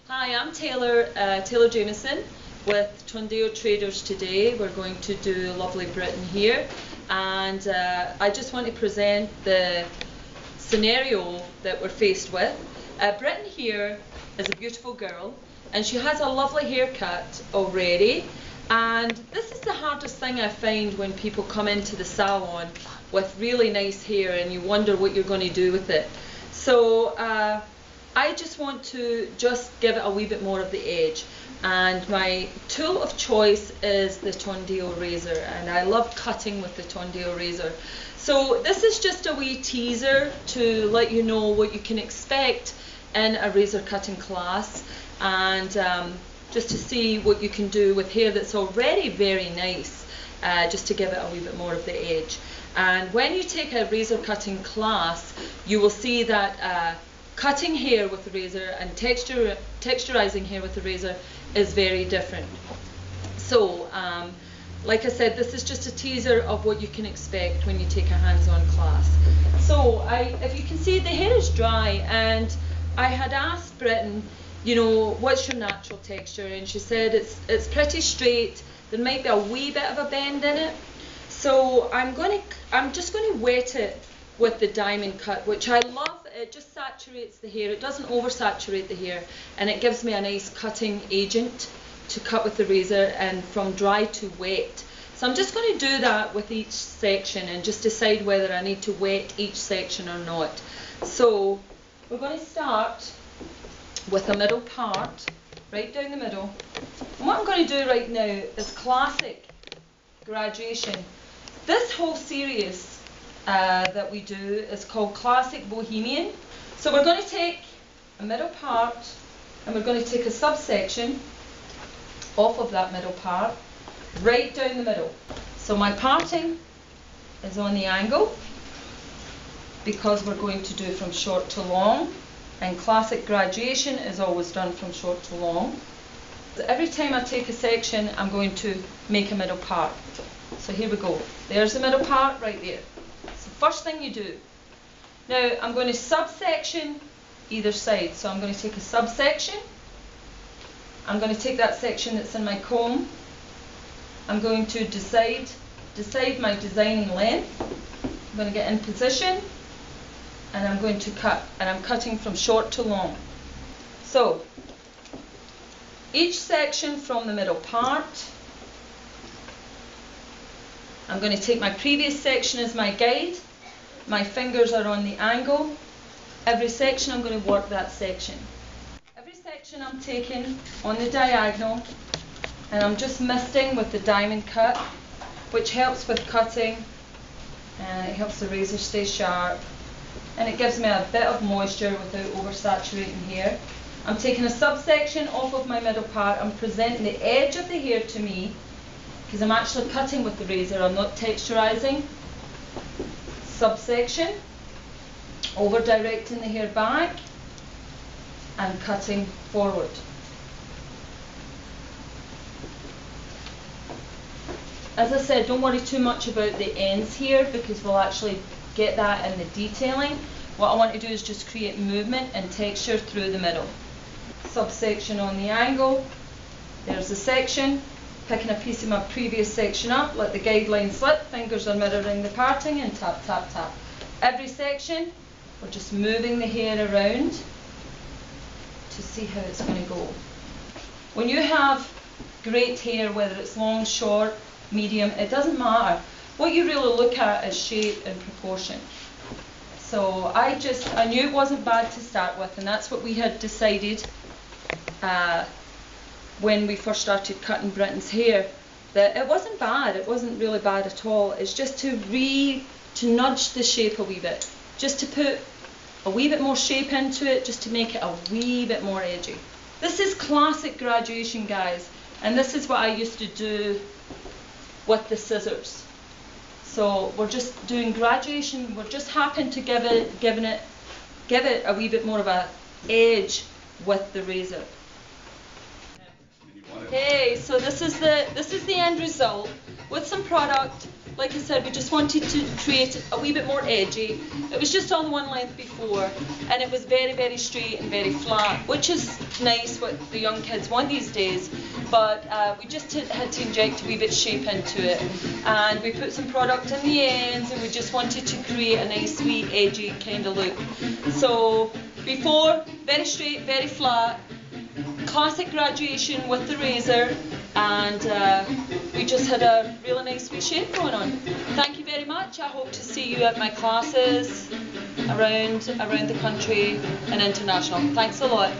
Hi, I'm Taylor Jameson with Tondeo Traders today. We're going to do lovely Britain here, and I just want to present the scenario that we're faced with. Britain here is a beautiful girl, and she has a lovely haircut already, and this is the hardest thing I find when people come into the salon with really nice hair and you wonder what you're going to do with it. So I just want to give it a wee bit more of the edge, and my tool of choice is the Tondeo razor, and I love cutting with the Tondeo razor. So this is just a wee teaser to let you know what you can expect in a razor cutting class, and just to see what you can do with hair that's already very nice, just to give it a wee bit more of the edge. And when you take a razor cutting class, you will see that cutting hair with the razor and texturizing hair with the razor is very different. So, like I said, this is just a teaser of what you can expect when you take a hands-on class. So, if you can see, the hair is dry, and I had asked Britain, you know, what's your natural texture? And she said it's pretty straight. There might be a wee bit of a bend in it. So I'm just going to wet it with the diamond cut, which I love. It just saturates the hair. It doesn't oversaturate the hair, and it gives me a nice cutting agent to cut with the razor and from dry to wet. So I'm just going to do that with each section and just decide whether I need to wet each section or not. So we're going to start with a middle part, right down the middle. And what I'm going to do right now is classic graduation. This whole series that we do is called Classic Bohemian. So we're going to take a middle part and we're going to take a subsection off of that middle part right down the middle. So my parting is on the angle because we're going to do from short to long, and classic graduation is always done from short to long. So every time I take a section, I'm going to make a middle part. So here we go. There's the middle part right there. First thing you do. Now I'm going to subsection either side. So I'm going to take a subsection. I'm going to take that section that's in my comb. I'm going to decide my designing length. I'm going to get in position, and I'm going to cut, and I'm cutting from short to long. So each section from the middle part, I'm going to take my previous section as my guide. My fingers are on the angle. Every section I'm going to work that section. Every section I'm taking on the diagonal, and I'm just misting with the diamond cut, which helps with cutting, and it helps the razor stay sharp, and it gives me a bit of moisture without oversaturating hair. I'm taking a subsection off of my middle part. I'm presenting the edge of the hair to me, because I'm actually cutting with the razor, I'm not texturizing. Subsection, over directing the hair back and cutting forward. As I said, don't worry too much about the ends here because we'll actually get that in the detailing. What I want to do is just create movement and texture through the middle. Subsection on the angle, there's the section. Picking a piece of my previous section up, let the guideline slip, fingers are mirroring the parting, and tap, tap, tap. Every section, we're just moving the hair around to see how it's going to go. When you have great hair, whether it's long, short, medium, it doesn't matter. What you really look at is shape and proportion. So I knew it wasn't bad to start with, and that's what we had decided when we first started cutting Britain's hair, that it wasn't bad. It wasn't really bad at all. It's just to nudge the shape a wee bit, just to put a wee bit more shape into it, just to make it a wee bit more edgy. This is classic graduation, guys, and this is what I used to do with the scissors. So we're just doing graduation. We're just happen to give it a wee bit more of a edge with the razor. Okay, so this is the end result with some product. like I said, we just wanted to create a wee bit more edgy. It was just on one length before, and it was very, very straight and very flat, which is nice, what the young kids want these days. But we just had to inject a wee bit shape into it, and we put some product in the ends, and we just wanted to create a nice, wee, edgy kind of look. So before, very straight, very flat, classic graduation with the razor, and we just had a really nice wee shape going on. Thank you very much. I hope to see you at my classes around the country and international. Thanks a lot.